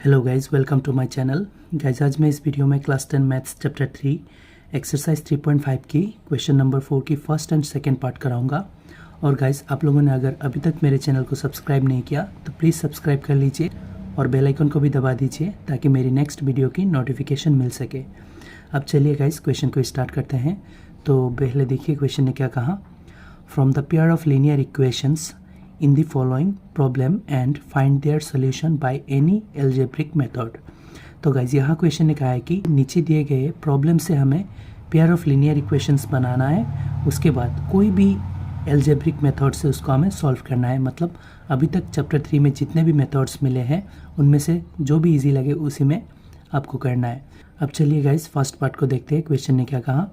Hello guys, welcome to my channel. Guys आज मैं इस वीडियो में क्लास 10 मैथ्स चैप्टर 3 एक्सरसाइज 3.5 की क्वेश्चन नंबर 4 की फर्स्ट एंड सेकंड पार्ट कराऊंगा। और गाइज आप लोगों ने अगर अभी तक मेरे चैनल को सब्सक्राइब नहीं किया तो प्लीज़ सब्सक्राइब कर लीजिए और बेल आइकन को भी दबा दीजिए ताकि मेरी नेक्स्ट वीडियो की नोटिफिकेशन मिल सके। अब चलिए गाइज क्वेश्चन को स्टार्ट करते हैं। तो पहले देखिए क्वेश्चन ने क्या कहा। From the pair of linear equations in the following problem and find their solution by any algebraic method। तो गाइज यहाँ क्वेश्चन ने कहा है कि नीचे दिए गए प्रॉब्लम से हमें पेयर ऑफ लीनियर इक्वेशंस बनाना है, उसके बाद कोई भी एल्जेब्रिक मेथड से उसको हमें सॉल्व करना है। मतलब अभी तक चैप्टर 3 में जितने भी मेथड्स मिले हैं उनमें से जो भी इजी लगे उसी में आपको करना है। अब चलिए गाइज फर्स्ट पार्ट को देखते हैं। क्वेश्चन ने क्या कहा।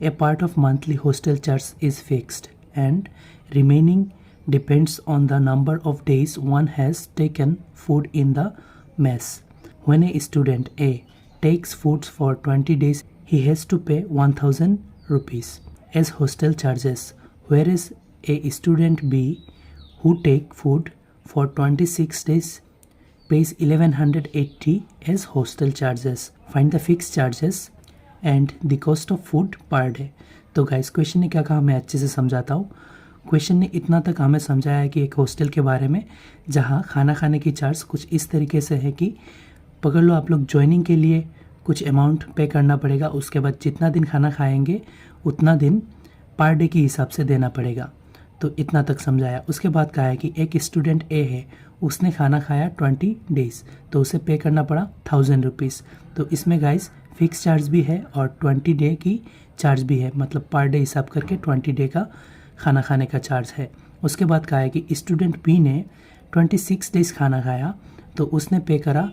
A part of monthly hostel charge is fixed and remaining depends on the number of days one has taken food in the mess. When a student A takes foods for 20 days, he has to pay 1000 rupees as hostel charges, whereas a student B who take food for 26 days pays 1180 as hostel charges. Find the fixed charges and the cost of food per day. तो guys question ने क्या कहा मैं अच्छे से समझाता हूँ। Question ने इतना तक हमें समझाया है कि एक हॉस्टल के बारे में जहाँ खाना खाने की चार्ज कुछ इस तरीके से है कि पकड़ लो आप लोग ज्वाइनिंग के लिए कुछ अमाउंट पे करना पड़ेगा, उसके बाद जितना दिन खाना खाएंगे उतना दिन पर डे के हिसाब से देना पड़ेगा। तो इतना तक समझाया। उसके बाद कहा है कि एक स्टूडेंट ए है, उसने खाना खाया 20 डेज़ तो उसे पे करना पड़ा 1000 रुपीज़। तो इसमें गाइस फिक्स चार्ज भी है और 20 डे की चार्ज भी है, मतलब पर डे हिसाब करके 20 डे का खाना खाने का चार्ज है। उसके बाद कहा है कि स्टूडेंट बी ने 26 डेज़ खाना खाया तो उसने पे करा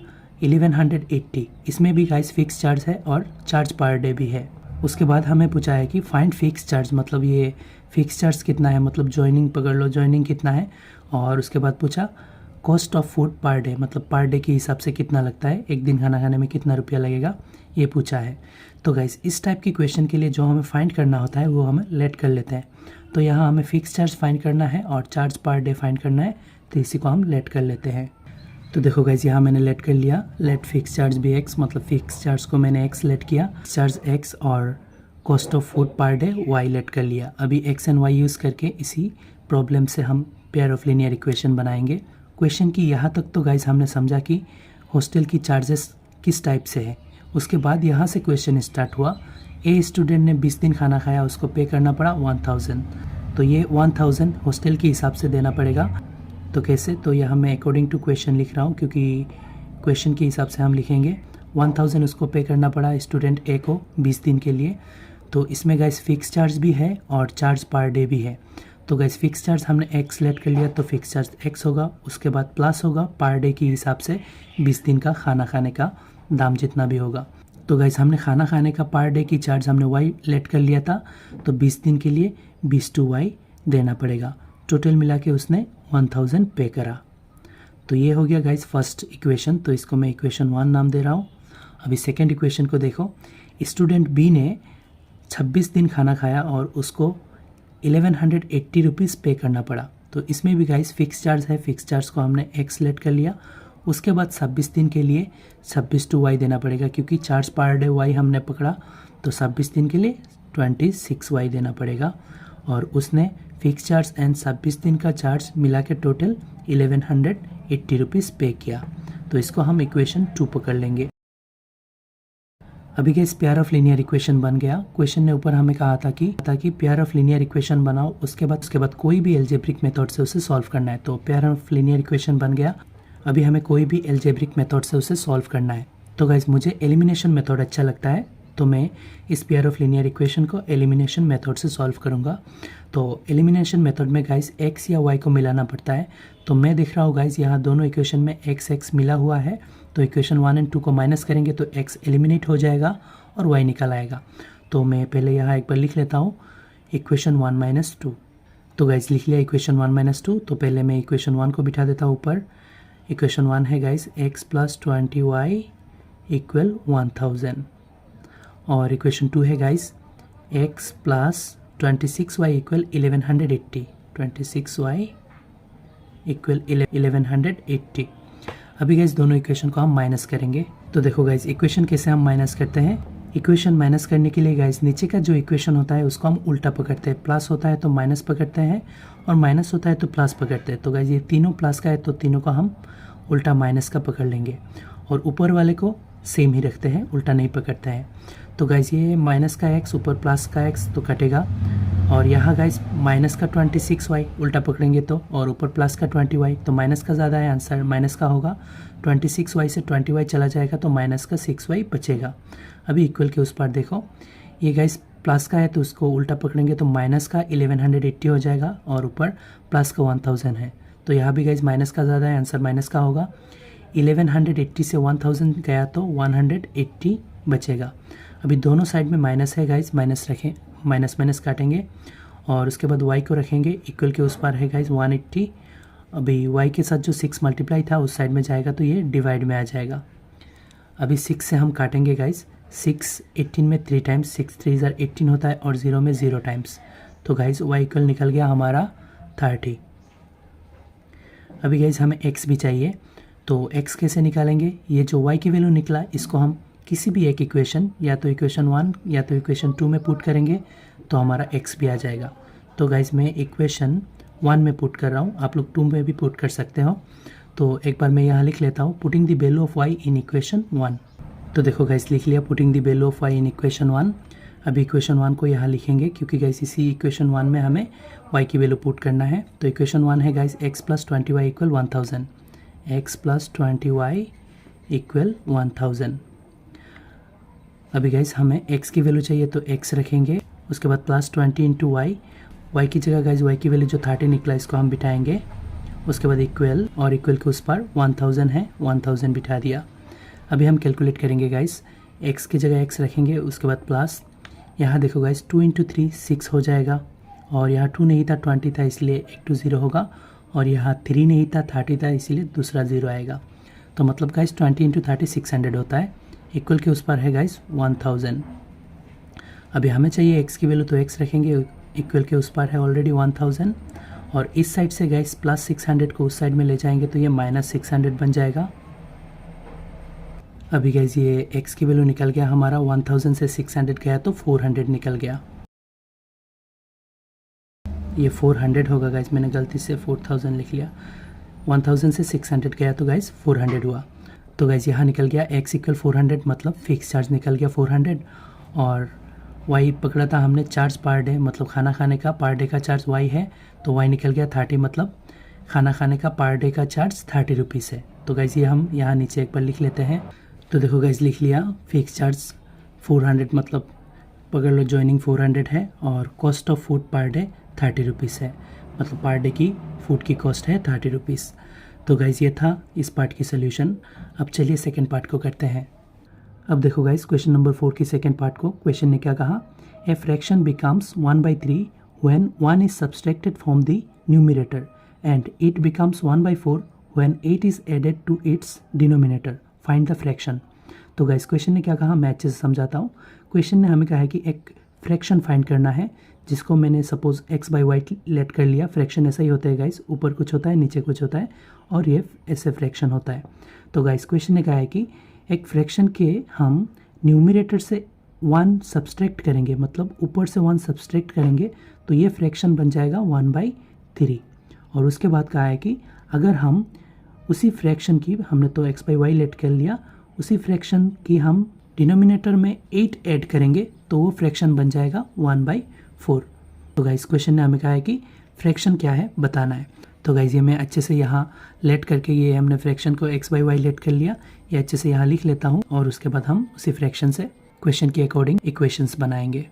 1180। इसमें भी गाइस फिक्स चार्ज है और चार्ज पर डे भी है। उसके बाद हमें पूछा है कि फाइंड फिक्स चार्ज, मतलब ये फिक्स चार्ज कितना है, मतलब ज्वाइनिंग पकड़ लो ज्वाइनिंग कितना है। और उसके बाद पूछा cost of food per day, मतलब पर डे के हिसाब से कितना लगता है, एक दिन खाना खाने में कितना रुपया लगेगा, ये पूछा है। तो गाइस इस टाइप की क्वेश्चन के लिए जो हमें फाइंड करना होता है वो हमें लेट कर लेते हैं। तो यहाँ हमें फिक्स चार्ज फाइंड करना है और चार्ज पर डे फाइंड करना है, तो इसी को हम लेट कर लेते हैं। तो देखो गाइस यहाँ मैंने लेट कर लिया। लेट फिक्स चार्ज भी एक्स, मतलब फिक्स चार्ज को मैंने एक्स लेट किया, चार्ज एक्स और cost of food per day y let कर लिया। अभी एक्स एंड वाई यूज़ करके इसी प्रॉब्लम से हम पेयर ऑफ लीनियर इक्वेशन बनाएंगे। क्वेश्चन की यहाँ तक तो गाइस हमने समझा कि हॉस्टल की चार्जेस किस टाइप से है। उसके बाद यहाँ से क्वेश्चन स्टार्ट हुआ। ए स्टूडेंट ने 20 दिन खाना खाया, उसको पे करना पड़ा 1000। तो ये 1000 हॉस्टल के हिसाब से देना पड़ेगा। तो कैसे, तो यहाँ मैं अकॉर्डिंग टू क्वेश्चन लिख रहा हूँ क्योंकि क्वेश्चन के हिसाब से हम लिखेंगे। 1000 उसको पे करना पड़ा स्टूडेंट ए को 20 दिन के लिए। तो इसमें गाइस फिक्स चार्ज भी है और चार्ज पर डे भी है। तो गाइस फिक्स चार्ज हमने एक्स लेट कर लिया तो फिक्स चार्ज एक्स होगा, उसके बाद प्लस होगा पर डे के हिसाब से 20 दिन का खाना खाने का दाम जितना भी होगा। तो गाइस हमने खाना खाने का पर डे की चार्ज हमने वाई लेट कर लिया था, तो 20 दिन के लिए 20 वाई देना पड़ेगा। टोटल मिला के उसने 1000 पे करा। तो ये हो गया गाइस फर्स्ट इक्वेशन, तो इसको मैं इक्वेशन 1 नाम दे रहा हूँ। अभी सेकेंड इक्वेशन को देखो। स्टूडेंट बी ने 26 दिन खाना खाया और उसको 1180 रुपीज़ पे करना पड़ा। तो इसमें भी गाइस फिक्स चार्ज है, फिक्स चार्ज को हमने एक्स लेट कर लिया। उसके बाद 26 दिन के लिए 26 वाई देना पड़ेगा क्योंकि चार्ज पर डे वाई हमने पकड़ा, तो 26 दिन के लिए 26 वाई देना पड़ेगा। और उसने फिक्स चार्ज एंड 26 दिन का चार्ज मिला के टोटल 1180 रुपीज़ पे किया। तो इसको हम इक्वेशन 2 पकड़ लेंगे। अभी के इस पेयर ऑफ लीनियर इक्वेशन बन गया। क्वेश्चन ने ऊपर हमें कहा था कि पेयर ऑफ लीनियर इक्वेशन बनाओ, उसके बाद कोई भी एल्जेब्रिक मेथड से उसे सॉल्व करना है। तो पेयर ऑफ लीनियर इक्वेशन बन गया। अभी हमें कोई भी एल्जेब्रिक मेथड से उसे सॉल्व करना है। तो गाइज मुझे एलिमिनेशन मेथड अच्छा लगता है, तो मैं इस पेयर ऑफ लीनियर इक्वेशन को एलिमिनेशन मेथड से सॉल्व करूंगा। तो एलिमिनेशन मेथड में गाइज एक्स या वाई को मिलाना पड़ता है। तो मैं देख रहा हूँ गाइज यहाँ दोनों इक्वेशन में एक्स एक्स मिला हुआ है, तो इक्वेशन 1 एंड 2 को माइनस करेंगे तो एक्स एलिमिनेट हो जाएगा और वाई निकल आएगा। तो मैं पहले यहाँ एक बार लिख लेता हूँ इक्वेशन 1 - 2। तो गाइज लिख लिया इक्वेशन 1 - 2। तो पहले मैं इक्वेशन 1 को बिठा देता हूँ ऊपर। इक्वेशन 1 है guys x plus 20y equal 1000। और इक्वेशन 2 है guys x plus 26y equal 1180। 26y equal 1180। अभी गाइज दोनों इक्वेशन को हम माइनस करेंगे। तो देखो गाइज इक्वेशन कैसे हम माइनस करते हैं। इक्वेशन माइनस करने के लिए गाइज नीचे का जो इक्वेशन होता है उसको हम उल्टा पकड़ते हैं। प्लस होता है तो माइनस पकड़ते हैं और माइनस होता है तो प्लस पकड़ते हैं। तो गाइज ये तीनों प्लस का है तो तीनों को हम उल्टा माइनस का पकड़ लेंगे और ऊपर वाले को सेम ही रखते हैं, उल्टा नहीं पकड़ते हैं। तो गाइज ये माइनस का x ऊपर प्लस का x तो कटेगा और यहाँ गाइज माइनस का 26y उल्टा पकड़ेंगे तो, और ऊपर प्लस का 20y तो माइनस का ज़्यादा है, आंसर माइनस का होगा। 26y से 20y चला जाएगा तो माइनस का 6y बचेगा। अभी इक्वल के उस पार देखो, ये गाइज प्लस का है तो उसको उल्टा पकड़ेंगे तो माइनस का 1180 हो जाएगा और ऊपर प्लस का 1000 है। तो यहाँ भी गाइज माइनस का ज़्यादा है, आंसर माइनस का होगा। 1180 से 1000 गया तो 180 बचेगा। अभी दोनों साइड में माइनस है गाइज, माइनस रखें, माइनस माइनस काटेंगे और उसके बाद y को रखेंगे। इक्वल के उस पार है गाइज 180। अभी y के साथ जो 6 मल्टीप्लाई था उस साइड में जाएगा तो ये डिवाइड में आ जाएगा। अभी 6 से हम काटेंगे गाइज। 6 18 में 3 टाइम्स, 6 3 ज़र 18 होता है और 0 में 0 टाइम्स। तो गाइज y इक्वल निकल गया हमारा 30। अभी गाइज हमें x भी चाहिए, तो x कैसे निकालेंगे। ये जो y की वैल्यू निकला इसको हम किसी भी एक इक्वेशन, या तो इक्वेशन 1 या तो इक्वेशन 2 में पुट करेंगे तो हमारा x भी आ जाएगा। तो गाइज मैं इक्वेशन 1 में पुट कर रहा हूँ, आप लोग 2 में भी पुट कर सकते हो। तो एक बार मैं यहाँ लिख लेता हूँ, putting the value of y in equation 1। तो देखो गाइज लिख लिया putting the value of y in equation 1। अभी इक्वेशन 1 को यहाँ लिखेंगे क्योंकि गाइज इसी इक्वेशन 1 में हमें y की वैल्यू पुट करना है। तो इक्वेशन 1 है guys x plus 20y equal 1000, x plus 20y equal 1000। अभी गाइज हमें x की वैल्यू चाहिए तो x रखेंगे, उसके बाद प्लस 20 इंटू वाई, वाई की जगह गाइज y की वैल्यू जो 30 निकला इसको हम बिठाएंगे। उसके बाद इक्वल, और इक्वल के उस पर 1000 है, 1000 बिठा दिया। अभी हम कैलकुलेट करेंगे गाइज, x की जगह x रखेंगे, उसके बाद प्लस, यहाँ देखो गाइज 2 इंटू 3 6 हो जाएगा और यहाँ 2 नहीं था 20 था इसलिए एक 2 0 होगा, और यहाँ 3 नहीं था 30 था इसलिए दूसरा 0 आएगा। तो मतलब गाइज 20 इंटू 30 600 होता है। इक्वल के उस पर है गाइज 1000। अभी हमें चाहिए x की वैल्यू तो x रखेंगे, इक्वल के उस पर है ऑलरेडी 1000 और इस साइड से गाइज प्लस 600 को उस साइड में ले जाएंगे तो ये माइनस 600 बन जाएगा। अभी गाइज ये x की वैल्यू निकल गया हमारा, 1000 से 600 गया तो 400 निकल गया। ये 400 होगा गाइज, मैंने गलती से 4000 लिख लिया। 1000 से 600 गया तो गाइज 400 हुआ। तो गाइज यहाँ निकल गया x इक्वल 400, मतलब फिक्स चार्ज निकल गया 400, और y पकड़ा था हमने चार्ज पर डे, मतलब खाना खाने का पर डे का चार्ज y है तो y निकल गया 30, मतलब खाना खाने का पर डे का चार्ज 30 रुपीज़ है। तो गाइज ये हम यहाँ नीचे एक बार लिख लेते हैं। तो देखो गाइज लिख लिया, फिक्स चार्ज 400 मतलब पकड़ लो जॉइनिंग 400 है, और cost of food per day 30 rupees है, मतलब पर डे की फूड की कॉस्ट है 30 रुपीज़। तो गाइज ये था इस पार्ट की सोल्यूशन। अब चलिए सेकंड पार्ट को करते हैं। अब देखो गाइज क्वेश्चन नंबर 4 की सेकंड पार्ट को, क्वेश्चन ने क्या कहा, a fraction becomes 1/3 when 1 is subtracted from the numerator and it becomes 1/4 when 8 is added to its denominator, find the fraction. तो गाइज क्वेश्चन ने क्या कहा, मैं अच्छे से समझाता हूँ। क्वेश्चन ने हमें कहा है कि एक फ्रैक्शन फाइंड करना है जिसको मैंने सपोज x/y लेट कर लिया। फ्रैक्शन ऐसा ही होता है गाइज, ऊपर कुछ होता है नीचे कुछ होता है और ये ऐसे फ्रैक्शन होता है। तो गाइज क्वेश्चन ने कहा है कि एक फ्रैक्शन के हम न्यूमरेटर से 1 सब्सट्रैक्ट करेंगे, मतलब ऊपर से 1 सब्सट्रैक्ट करेंगे तो ये फ्रैक्शन बन जाएगा 1/3। और उसके बाद कहा है कि अगर हम उसी फ्रैक्शन की, हमने तो x/y लेट कर लिया, उसी फ्रैक्शन की हम डिनोमिनेटर में 8 ऐड करेंगे तो वो फ्रैक्शन बन जाएगा 1/4। तो गाइज क्वेश्चन ने हमें कहा है कि फ्रैक्शन क्या है बताना है। तो गाइज ये मैं अच्छे से यहाँ लेट करके, ये हमने फ्रैक्शन को x/y लेट कर लिया, ये अच्छे से यहाँ लिख लेता हूँ और उसके बाद हम उसी फ्रैक्शन से क्वेश्चन के अकॉर्डिंग इक्वेशंस बनाएंगे।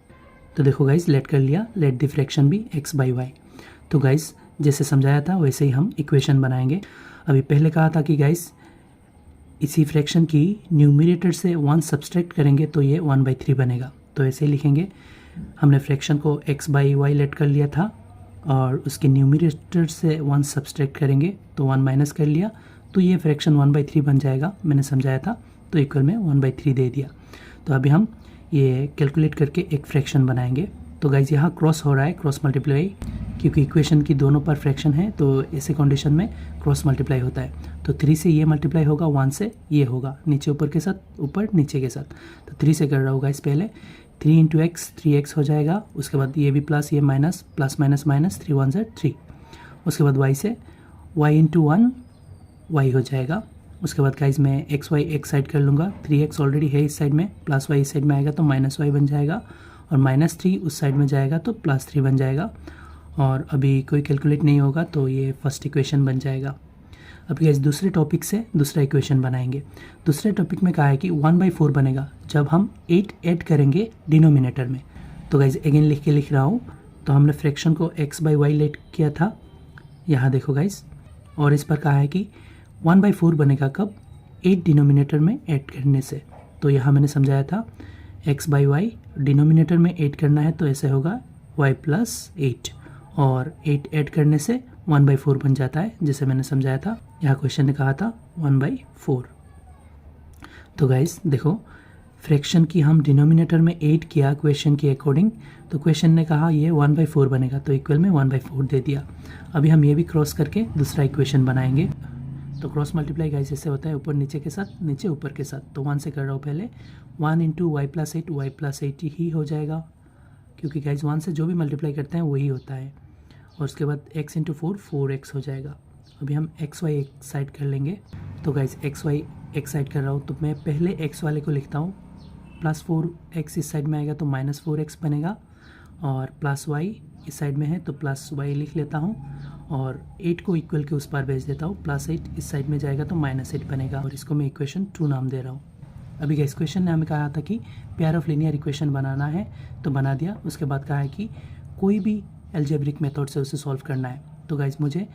तो देखो गाइज लेट कर लिया, लेट द फ्रैक्शन भी x/y। तो गाइज जैसे समझाया था वैसे ही हम इक्वेशन बनाएंगे। अभी पहले कहा था कि गाइज इसी फ्रैक्शन की न्यूमरेटर से 1 सब्सट्रैक्ट करेंगे तो ये 1/3 बनेगा। तो ऐसे ही लिखेंगे, हमने फ्रैक्शन को x/y लेट कर लिया था और उसके न्यूमरेटर से 1 सब्सट्रैक्ट करेंगे तो 1 माइनस कर लिया तो ये फ्रैक्शन 1/3 बन जाएगा, मैंने समझाया था। तो इक्वल में 1/3 दे दिया। तो अभी हम ये कैलकुलेट करके एक फ्रैक्शन बनाएंगे। तो गाइज यहाँ क्रॉस हो रहा है, क्रॉस मल्टीप्लाई, क्योंकि इक्वेशन की दोनों पर फ्रैक्शन है तो ऐसे कंडीशन में क्रॉस मल्टीप्लाई होता है। तो 3 से ये मल्टीप्लाई होगा, 1 से ये होगा, नीचे ऊपर के साथ, ऊपर नीचे के साथ। तो 3 से कर रहा होगा इस पहले 3 इंटू एक्स, 3x हो जाएगा। उसके बाद ये भी प्लस, ये माइनस, प्लस माइनस माइनस, 3 1 से 3। उसके बाद y से y इंटू 1 y हो जाएगा। उसके बाद गाइज मैं एक्स वाई एक साइड कर लूँगा, 3x ऑलरेडी है इस साइड में, प्लस y इस साइड में आएगा तो माइनस y बन जाएगा, और -3 उस साइड में जाएगा तो +3 बन जाएगा। और अभी कोई कैलकुलेट नहीं होगा तो ये फर्स्ट इक्वेशन बन जाएगा। अभी गाइज दूसरे टॉपिक से दूसरा इक्वेशन बनाएंगे। दूसरे टॉपिक में कहा है कि 1/4 बनेगा जब हम 8 ऐड करेंगे डिनोमिनेटर में। तो गाइज अगेन लिख रहा हूँ। तो हमने फ्रैक्शन को x/y लेट किया था, यहाँ देखो गाइज, और इस पर कहा है कि 1/4 बनेगा कब, 8 डिनोमिनेटर में ऐड करने से। तो यहाँ मैंने समझाया था x/y डिनोमिनेटर में ऐड करना है तो ऐसे होगा y + 8, और 8 ऐड करने से 1/4 बन जाता है, जैसे मैंने समझाया था। यहाँ क्वेश्चन ने कहा था 1/4। तो गाइस देखो, फ्रैक्शन की हम डिनोमिनेटर में 8 किया क्वेश्चन के अकॉर्डिंग, तो क्वेश्चन ने कहा ये 1/4 बनेगा, तो इक्वल में 1/4 दे दिया। अभी हम ये भी क्रॉस करके दूसरा इक्वेशन बनाएंगे। तो क्रॉस मल्टीप्लाई गाइस ऐसे होता है, ऊपर नीचे के साथ, नीचे ऊपर के साथ। तो 1 से कर रहा हूँ पहले, 1 इंटू y + 8 ही हो जाएगा, क्योंकि गाइस 1 से जो भी मल्टीप्लाई करते हैं वही होता है। और उसके बाद x इंटू 4 4x हो जाएगा। अभी हम x y एक साइड कर लेंगे। तो गाइस x y एक साइड कर रहा हूँ, तो मैं पहले x वाले को लिखता हूँ, +4x इस साइड में आएगा तो -4x बनेगा, और +y इस साइड में है तो +y लिख लेता हूँ, और 8 को इक्वल के उस पार भेज देता हूँ, +8 इस साइड में जाएगा तो -8 बनेगा, और इसको मैं इक्वेशन 2 नाम दे रहा हूँ। अभी गाइस क्वेश्चन ने हमें कहा था कि पेयर ऑफ लीनियर इक्वेशन बनाना है, तो बना दिया। उसके बाद कहा है कि कोई भी एल्जेब्रिक मेथड से उसे सॉल्व करना है। तो गाइस मुझे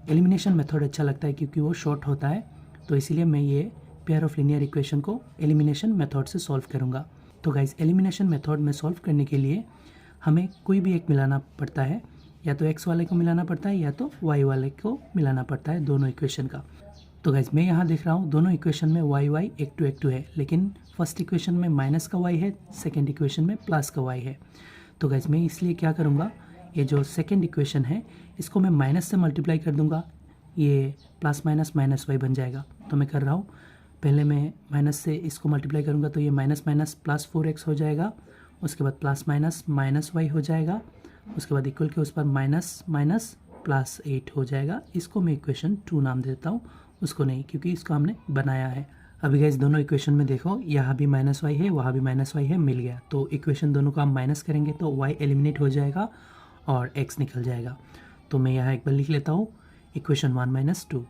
एलिमिनेशन मेथड अच्छा लगता है क्योंकि वो शॉर्ट होता है, तो इसीलिए मैं ये पेयर ऑफ लीनियर इक्वेशन को एलिमिनेशन मेथड से सॉल्व करूँगा। तो गाइस एलिमिनेशन मेथड में सॉल्व करने के लिए हमें कोई भी एक मिलाना पड़ता है, या तो x वाले को मिलाना पड़ता है या तो y वाले को मिलाना पड़ता है, दोनों इक्वेशन का। तो गाइस मैं यहाँ देख रहा हूँ दोनों इक्वेशन में y एक टू है, लेकिन फर्स्ट इक्वेशन में माइनस का y है, सेकेंड इक्वेशन में प्लस का y है। तो गाइस मैं इसलिए क्या करूँगा, ये जो सेकेंड इक्वेशन है इसको मैं माइनस से मल्टीप्लाई कर दूँगा, ये प्लस माइनस -y बन जाएगा। तो मैं कर रहा हूँ, पहले मैं माइनस से इसको मल्टीप्लाई करूँगा तो ये माइनस माइनस +4x हो जाएगा। उसके बाद प्लस माइनस -y हो जाएगा। उसके बाद इक्वल के उस पर माइनस माइनस +8 हो जाएगा। इसको मैं इक्वेशन 2 नाम देता हूँ, उसको नहीं, क्योंकि इसको हमने बनाया है। अभी गाइस दोनों इक्वेशन में देखो, यहाँ भी -y है, वहाँ भी -y है, मिल गया। तो इक्वेशन दोनों को हम माइनस करेंगे तो y एलिमिनेट हो जाएगा और x निकल जाएगा। तो मैं यहाँ एक बार लिख लेता हूँ इक्वेशन 1 - 2।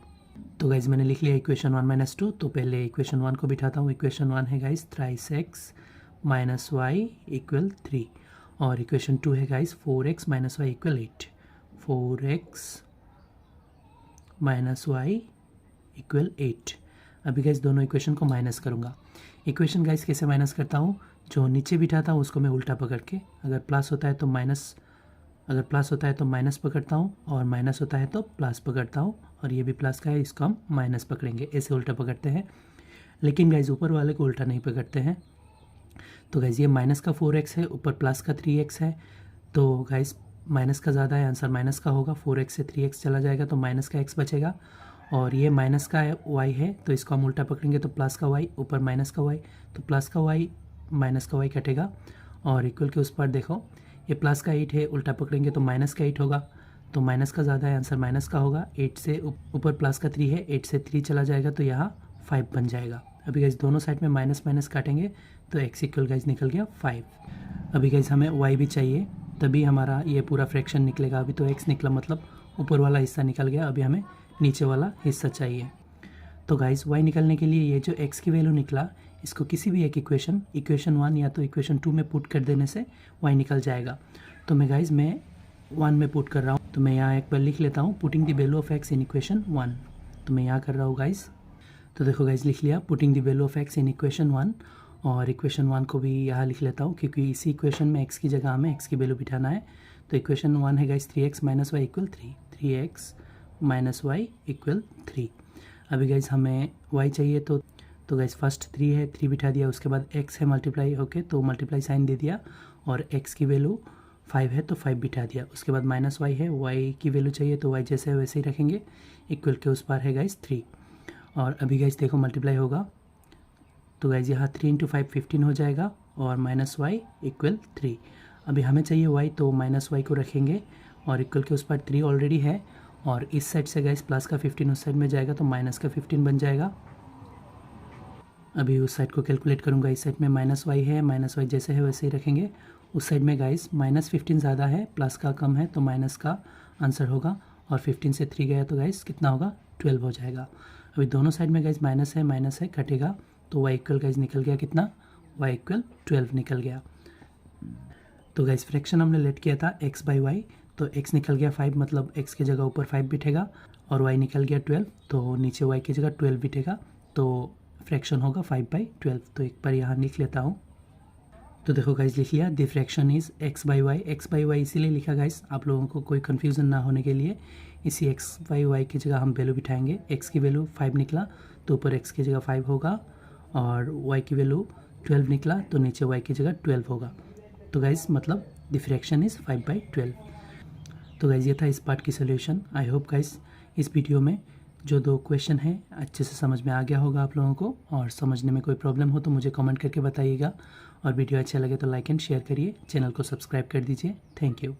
तो गाइज मैंने लिख लिया इक्वेशन 1 - 2। तो पहले इक्वेशन 1 को बिठाता हूँ। इक्वेशन 1 है गाइज 3x - y = 3, और इक्वेशन 2 है guys 4x - y = 8। 4x - y = 8। अभी गाइज दोनों इक्वेशन को माइनस करूँगा। इक्वेशन गाइज कैसे माइनस करता हूँ, जो नीचे बिठाता हूँ उसको मैं उल्टा पकड़ के, अगर प्लस होता है तो माइनस, अगर प्लस होता है तो माइनस पकड़ता हूँ, और माइनस होता है तो प्लस पकड़ता हूँ, और ये भी प्लस का है, इसको हम माइनस पकड़ेंगे, ऐसे उल्टा पकड़ते हैं। लेकिन गाइज ऊपर वाले को उल्टा नहीं पकड़ते हैं। तो गाइज ये माइनस का 4x है, ऊपर प्लस का 3x है, तो गाइज माइनस का ज़्यादा है, आंसर माइनस का होगा। 4x से 3x चला जाएगा तो माइनस का x बचेगा, और ये माइनस का y है तो इसको हम उल्टा पकड़ेंगे तो प्लस का y, ऊपर माइनस का y, तो प्लस का y माइनस का y कटेगा, और इक्वल के उस पर देखो ये प्लस का 8 है, उल्टा पकड़ेंगे तो माइनस का 8 होगा, तो माइनस का ज़्यादा है, आंसर माइनस का होगा। 8 से ऊपर प्लस का 3 है, 8 से 3 चला जाएगा तो यहाँ 5 बन जाएगा। अभी गाइज दोनों साइड में माइनस माइनस काटेंगे तो x इक्वल गाइज निकल गया 5। अभी गाइज हमें y भी चाहिए, तभी हमारा ये पूरा फ्रैक्शन निकलेगा। अभी तो x निकला, मतलब ऊपर वाला हिस्सा निकल गया, अभी हमें नीचे वाला हिस्सा चाहिए। तो गाइज y निकलने के लिए ये जो x की वैल्यू निकला, इसको किसी भी एक इक्वेशन 1 या तो इक्वेशन 2 में पुट कर देने से y निकल जाएगा। तो मैं 1 में पुट कर रहा हूँ। तो मैं यहाँ एक बार लिख लेता हूँ, putting the value of x in equation 1। तो मैं यहाँ कर रहा हूँ गाइज। तो देखो गाइज लिख लिया putting the value of x in equation 1, और इक्वेशन 1 को भी यहाँ लिख लेता हूँ क्योंकि इसी इक्वेशन में x की जगह हमें x की वैल्यू बिठाना है। तो इक्वेशन 1 है guys 3x - y = 3, 3x - y = 3। अभी गाइज हमें y चाहिए, तो गाइज फर्स्ट 3 है, 3 बिठा दिया। उसके बाद x है मल्टीप्लाई होके, तो मल्टीप्लाई साइन दे दिया, और x की वैल्यू 5 है तो 5 बिठा दिया। उसके बाद -y है, y की वैल्यू चाहिए तो y जैसे है वैसे ही रखेंगे, इक्वल के उस पार है गाइज 3। और अभी गाइस देखो मल्टीप्लाई होगा, तो गाइस यहाँ 3 × 5 15 हो जाएगा और -y = 3। अभी हमें चाहिए y, तो -y को रखेंगे और इक्वल के उस पर 3 ऑलरेडी है और इस साइड से गाइस प्लस का 15 उस साइड में जाएगा तो माइनस का 15 बन जाएगा। अभी उस साइड को कैलकुलेट करूँगा, इस साइड में -y है, -y जैसे है वैसे ही रखेंगे। उस साइड में गाइस -15 ज़्यादा है, प्लस का कम है, तो माइनस का आंसर होगा और 15 से 3 गया तो गाइस कितना होगा, 12 हो जाएगा। अभी दोनों साइड में गाइस माइनस है कटेगा, तो y इक्वल गाइस निकल गया कितना, y = 12 निकल गया। तो गाइस फ्रैक्शन हमने लेट किया था x/y, तो x निकल गया 5, मतलब x की जगह ऊपर 5 बिठेगा और y निकल गया 12, तो नीचे y की जगह 12 बिठेगा, तो फ्रैक्शन होगा 5/12। तो एक बार यहाँ लिख लेता हूँ। तो देखो गाइस लिख लिया, the fraction is x/y। x/y इसीलिए लिखा गाइस, आप लोगों को कोई कन्फ्यूज़न ना होने के लिए। इसी x/y की जगह हम वैल्यू बिठाएंगे। x की वैल्यू 5 निकला तो ऊपर x की जगह 5 होगा और y की वैल्यू 12 निकला तो नीचे y की जगह 12 होगा। तो गाइस मतलब द फ्रैक्शन इज़ 5/12। तो गाइस ये था इस पार्ट की सोल्यूशन। आई होप गाइस इस वीडियो में जो 2 क्वेश्चन हैं अच्छे से समझ में आ गया होगा आप लोगों को, और समझने में कोई प्रॉब्लम हो तो मुझे कमेंट करके बताइएगा, और वीडियो अच्छा लगे तो लाइक एंड शेयर करिए, चैनल को सब्सक्राइब कर दीजिए। Thank you.